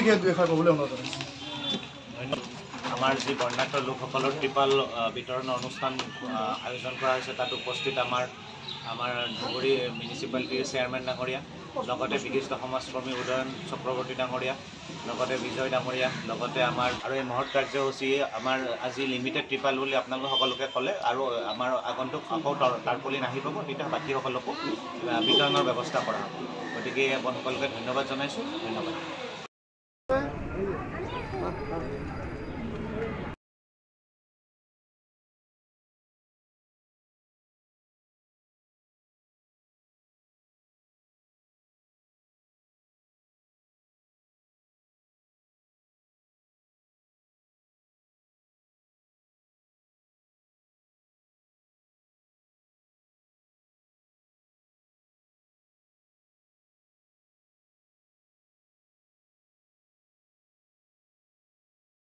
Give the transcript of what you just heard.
বিষয়ে দুই এষাৰ ক'বলৈ অনুৰোধ জনাইছোঁ। আমাৰ যি বৰ্ণাঢ্য লোকসকলৰ ত্ৰিপাল বিতৰণ অনুষ্ঠান আয়োজন কৰা হৈছে তাত উপস্থিত আমাৰ ধুবুৰী মিউনিচিপালিটিৰ চেয়াৰমেন ডাঙৰীয়া, লগতে বিশিষ্ট সমাজকৰ্মী উদয়ন চক্ৰৱৰ্তী ডাঙৰীয়া, লগতে বিজয় ডাঙৰীয়া, লগতে আমাৰ আৰু এই মহৎ কাৰ্যসূচী আমাৰ আজি লিমিটেড ত্ৰিপাল বুলি আপোনালোক সকলোকে ক'লে আৰু আমাৰ আগন্তুক আকৌ তাৰপলি নাহি পাব, তেতিয়া বাকীসকলকো বিতৰণৰ ব্যৱস্থা কৰা হ'ব। গতিকে সকলোকে ধন্যবাদ জনাইছোঁ। ধন্যবাদ।